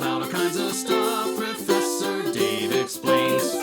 about all kinds of stuff. Professor Dave explains.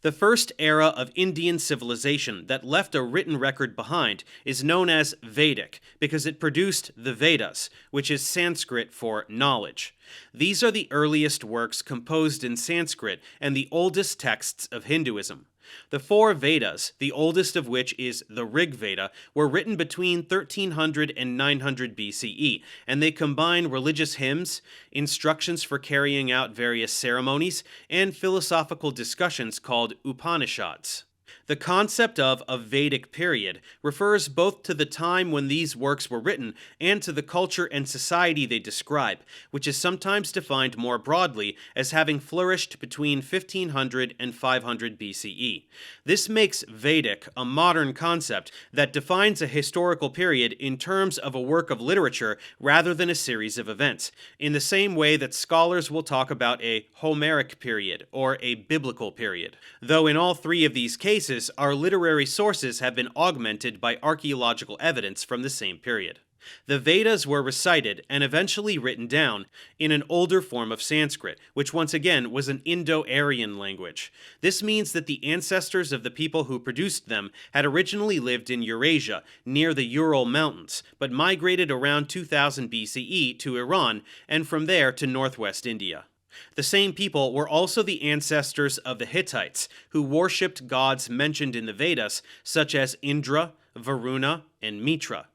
The first era of Indian civilization that left a written record behind is known as Vedic because it produced the Vedas, which is Sanskrit for knowledge. These are the earliest works composed in Sanskrit and the oldest texts of Hinduism. The four Vedas, the oldest of which is the Rig Veda, were written between 1300 and 900 BCE, and they combine religious hymns, instructions for carrying out various ceremonies, and philosophical discussions called Upanishads. The concept of a Vedic period refers both to the time when these works were written and to the culture and society they describe, which is sometimes defined more broadly as having flourished between 1500 and 500 BCE. This makes Vedic a modern concept that defines a historical period in terms of a work of literature rather than a series of events, in the same way that scholars will talk about a Homeric period or a biblical period. Though in all three of these cases, our literary sources have been augmented by archaeological evidence from the same period. The Vedas were recited and eventually written down in an older form of Sanskrit, which once again was an indo-aryan language. This means that the ancestors of the people who produced them had originally lived in Eurasia, near the Ural Mountains, but migrated around 2000 BCE to Iran, and from there to northwest India. The same people were also the ancestors of the Hittites, who worshipped gods mentioned in the Vedas, such as Indra, Varuna, and Mitra.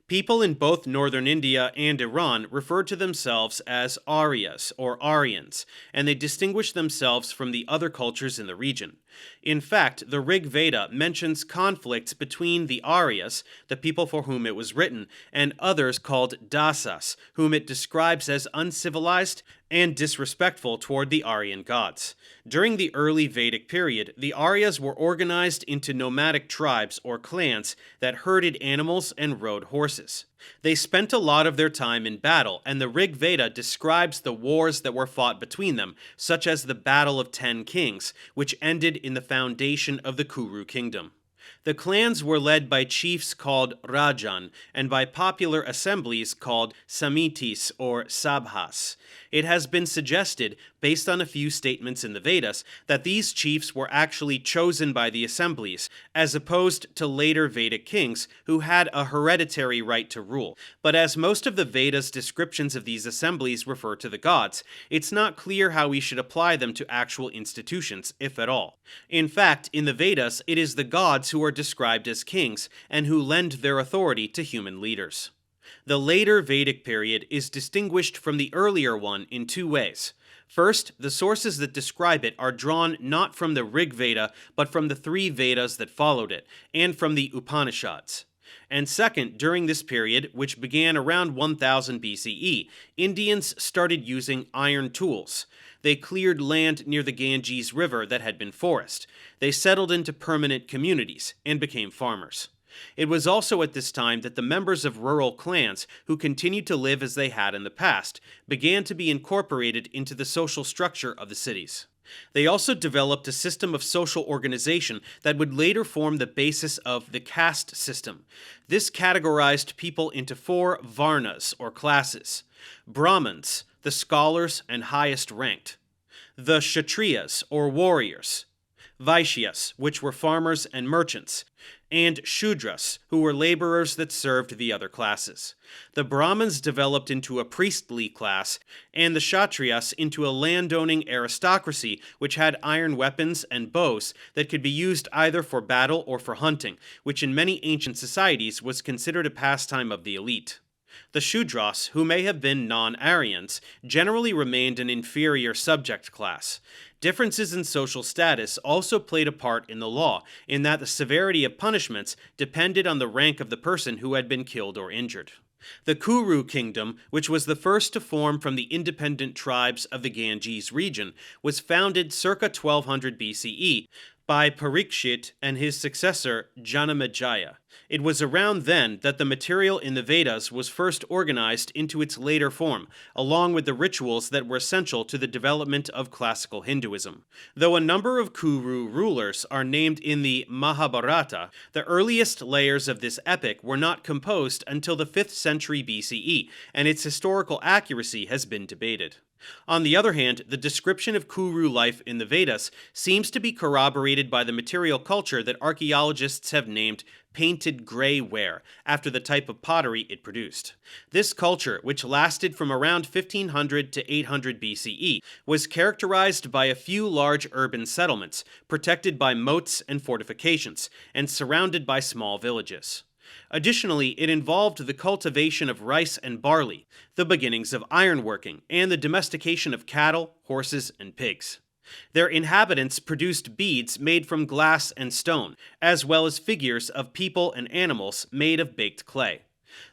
People in both northern India and Iran referred to themselves as Aryas or Aryans, and they distinguished themselves from the other cultures in the region. In fact, the Rig Veda mentions conflicts between the Aryas, the people for whom it was written, and others called Dasas, whom it describes as uncivilized and disrespectful toward the Aryan gods. During the early Vedic period, the Aryas were organized into nomadic tribes or clans that herded animals and rode horses. They spent a lot of their time in battle, and the Rig Veda describes the wars that were fought between them, such as the Battle of 10 Kings, which ended in the foundation of the Kuru kingdom. The clans were led by chiefs called Rajan and by popular assemblies called Samitis or Sabhas. It has been suggested, based on a few statements in the Vedas, that these chiefs were actually chosen by the assemblies, as opposed to later Vedic kings who had a hereditary right to rule. But as most of the Vedas' descriptions of these assemblies refer to the gods, it's not clear how we should apply them to actual institutions, if at all. In fact, in the Vedas, it is the gods who are described as kings and who lend their authority to human leaders. The later Vedic period is distinguished from the earlier one in two ways. First, the sources that describe it are drawn not from the Rig Veda, but from the three Vedas that followed it, and from the Upanishads. And second, during this period, which began around 1000 BCE, Indians started using iron tools. They cleared land near the Ganges River that had been forest. They settled into permanent communities and became farmers. It was also at this time that the members of rural clans, who continued to live as they had in the past, began to be incorporated into the social structure of the cities. They also developed a system of social organization that would later form the basis of the caste system. This categorized people into four varnas, or classes: Brahmins, the scholars and highest ranked; the Kshatriyas, or warriors; Vaishyas, which were farmers and merchants; and Shudras, who were laborers that served the other classes. The Brahmins developed into a priestly class, and the Kshatriyas into a landowning aristocracy which had iron weapons and bows that could be used either for battle or for hunting, which in many ancient societies was considered a pastime of the elite. The Shudras, who may have been non-Aryans, generally remained an inferior subject class. Differences in social status also played a part in the law, in that the severity of punishments depended on the rank of the person who had been killed or injured. The Kuru kingdom, which was the first to form from the independent tribes of the Ganges region, was founded circa 1200 BCE by Parikshit and his successor Janamejaya. It was around then that the material in the Vedas was first organized into its later form, along with the rituals that were essential to the development of classical Hinduism. Though a number of Kuru rulers are named in the Mahabharata, the earliest layers of this epic were not composed until the 5th century BCE, and its historical accuracy has been debated. On the other hand, the description of Kuru life in the Vedas seems to be corroborated by the material culture that archaeologists have named painted gray ware, after the type of pottery it produced. This culture, which lasted from around 1500 to 800 BCE, was characterized by a few large urban settlements, protected by moats and fortifications, and surrounded by small villages. Additionally, it involved the cultivation of rice and barley, the beginnings of ironworking, and the domestication of cattle, horses, and pigs. Their inhabitants produced beads made from glass and stone, as well as figures of people and animals made of baked clay.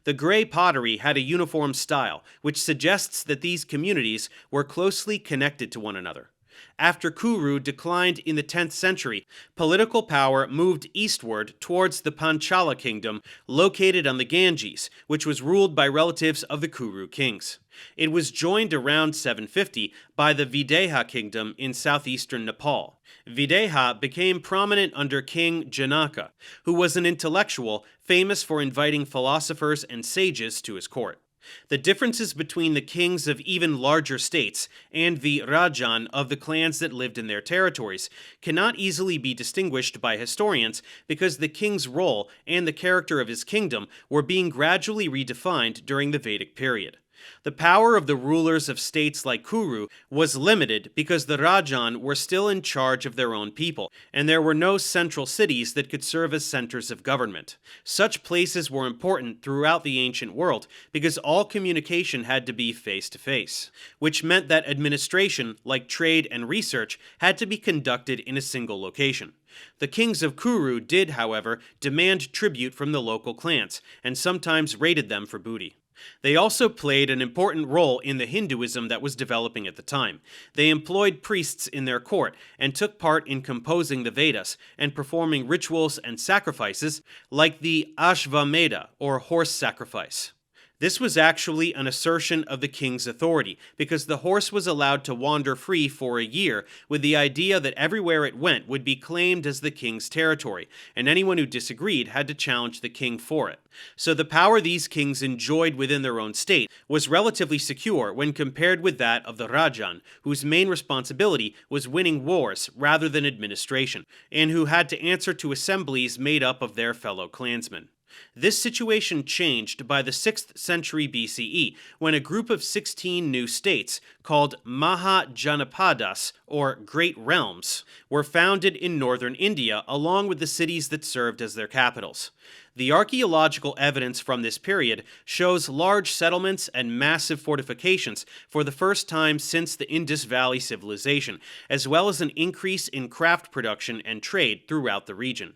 The gray pottery had a uniform style, which suggests that these communities were closely connected to one another. After Kuru declined in the 10th century, political power moved eastward towards the Panchala kingdom located on the Ganges, which was ruled by relatives of the Kuru kings. It was joined around 750 by the Videha kingdom in southeastern Nepal. Videha became prominent under King Janaka, who was an intellectual famous for inviting philosophers and sages to his court. The differences between the kings of even larger states and the Rajan of the clans that lived in their territories cannot easily be distinguished by historians because the king's role and the character of his kingdom were being gradually redefined during the Vedic period. The power of the rulers of states like Kuru was limited because the Rajan were still in charge of their own people, and there were no central cities that could serve as centers of government. Such places were important throughout the ancient world because all communication had to be face-to-face, which meant that administration, like trade and research, had to be conducted in a single location. The kings of Kuru did, however, demand tribute from the local clans, and sometimes raided them for booty. They also played an important role in the Hinduism that was developing at the time. They employed priests in their court and took part in composing the Vedas and performing rituals and sacrifices like the Ashvamedha, or horse sacrifice. This was actually an assertion of the king's authority, because the horse was allowed to wander free for a year, with the idea that everywhere it went would be claimed as the king's territory, and anyone who disagreed had to challenge the king for it. So the power these kings enjoyed within their own state was relatively secure when compared with that of the Rajan, whose main responsibility was winning wars rather than administration, and who had to answer to assemblies made up of their fellow clansmen. This situation changed by the 6th century BCE, when a group of 16 new states, called Mahajanapadas, or Great Realms, were founded in northern India along with the cities that served as their capitals. The archaeological evidence from this period shows large settlements and massive fortifications for the first time since the Indus Valley civilization, as well as an increase in craft production and trade throughout the region.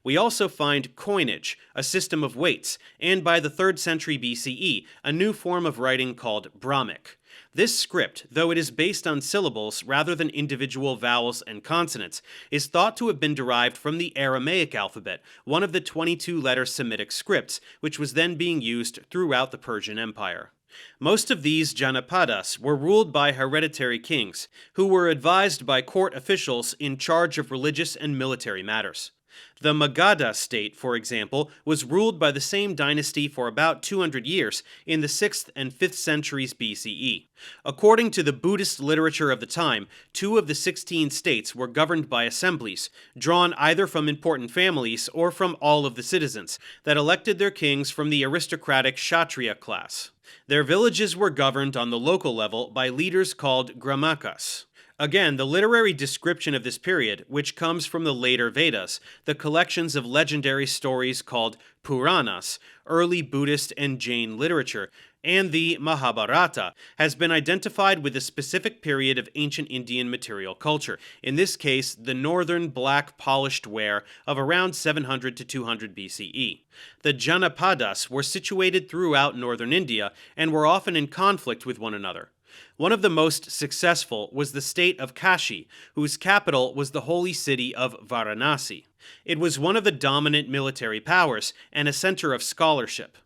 We also find coinage, a system of weights, and by the 3rd century BCE, a new form of writing called Brahmic. This script, though it is based on syllables rather than individual vowels and consonants, is thought to have been derived from the Aramaic alphabet, one of the 22-letter Semitic scripts, which was then being used throughout the Persian Empire. Most of these Janapadas were ruled by hereditary kings, who were advised by court officials in charge of religious and military matters. The Magadha state, for example, was ruled by the same dynasty for about 200 years in the 6th and 5th centuries BCE. According to the Buddhist literature of the time, 2 of the 16 states were governed by assemblies, drawn either from important families or from all of the citizens, that elected their kings from the aristocratic Kshatriya class. Their villages were governed on the local level by leaders called Gramakas. Again, the literary description of this period, which comes from the later Vedas, the collections of legendary stories called Puranas, early Buddhist and Jain literature, and the Mahabharata, has been identified with a specific period of ancient Indian material culture, in this case the northern black polished ware of around 700 to 200 BCE. The Janapadas were situated throughout northern India and were often in conflict with one another. One of the most successful was the state of Kashi, whose capital was the holy city of Varanasi. It was one of the dominant military powers and a center of scholarship.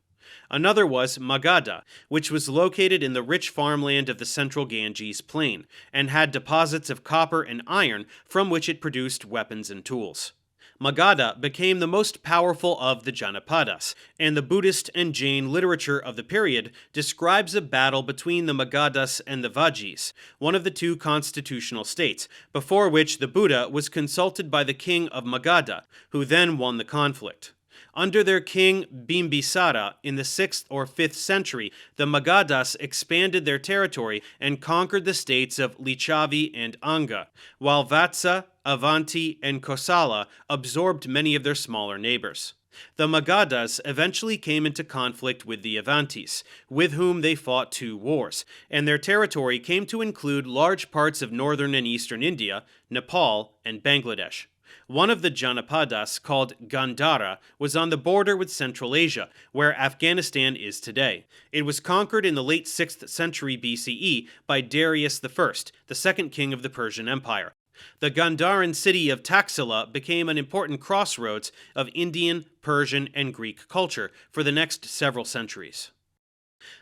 Another was Magadha, which was located in the rich farmland of the central Ganges plain, and had deposits of copper and iron from which it produced weapons and tools. Magadha became the most powerful of the Janapadas, and the Buddhist and Jain literature of the period describes a battle between the Magadhas and the Vajis, one of the two constitutional states, before which the Buddha was consulted by the king of Magadha, who then won the conflict. Under their king Bimbisara in the 6th or 5th century, the Magadhas expanded their territory and conquered the states of Lichavi and Anga, while Vatsa, Avanti, and Kosala absorbed many of their smaller neighbors. The Magadhas eventually came into conflict with the Avantis, with whom they fought 2 wars, and their territory came to include large parts of northern and eastern India, Nepal, and Bangladesh. One of the Janapadas, called Gandhara, was on the border with Central Asia, where Afghanistan is today. It was conquered in the late 6th century BCE by Darius I, the second king of the Persian Empire. The Gandharan city of Taxila became an important crossroads of Indian, Persian, and Greek culture for the next several centuries.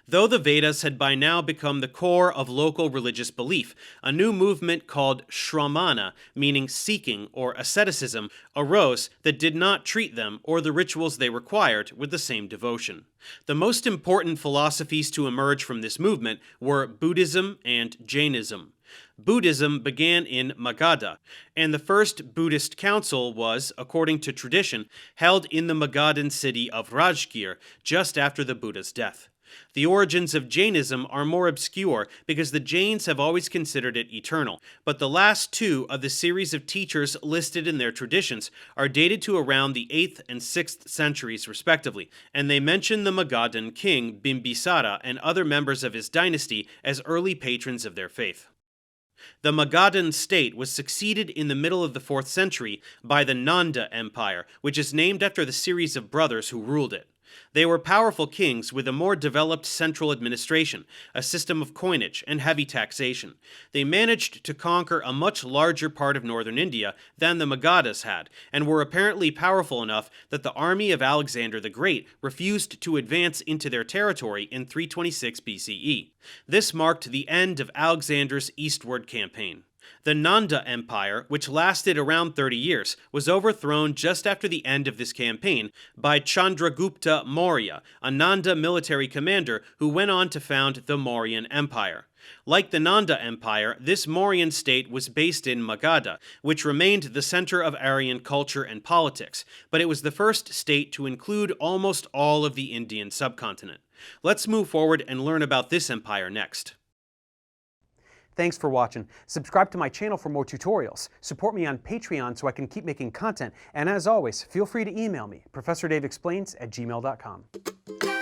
Though the Vedas had by now become the core of local religious belief, a new movement called Shramana, meaning seeking or asceticism, arose that did not treat them or the rituals they required with the same devotion. The most important philosophies to emerge from this movement were Buddhism and Jainism. Buddhism began in Magadha, and the first Buddhist council was, according to tradition, held in the Magadhan city of Rajgir just after the Buddha's death. The origins of Jainism are more obscure because the Jains have always considered it eternal, but the last 2 of the series of teachers listed in their traditions are dated to around the 8th and 6th centuries respectively, and they mention the Magadhan king Bimbisara and other members of his dynasty as early patrons of their faith. The Magadhan state was succeeded in the middle of the 4th century by the Nanda Empire, which is named after the series of brothers who ruled it. They were powerful kings with a more developed central administration, a system of coinage, and heavy taxation. They managed to conquer a much larger part of northern India than the Magadhas had, and were apparently powerful enough that the army of Alexander the Great refused to advance into their territory in 326 BCE. This marked the end of Alexander's eastward campaign. The Nanda Empire, which lasted around 30 years, was overthrown just after the end of this campaign by Chandragupta Maurya, a Nanda military commander who went on to found the Mauryan Empire. Like the Nanda Empire, this Mauryan state was based in Magadha, which remained the center of Aryan culture and politics, but it was the first state to include almost all of the Indian subcontinent. Let's move forward and learn about this empire next. Thanks for watching. Subscribe to my channel for more tutorials. Support me on Patreon so I can keep making content. And as always, feel free to email me, ProfessorDaveExplains@gmail.com.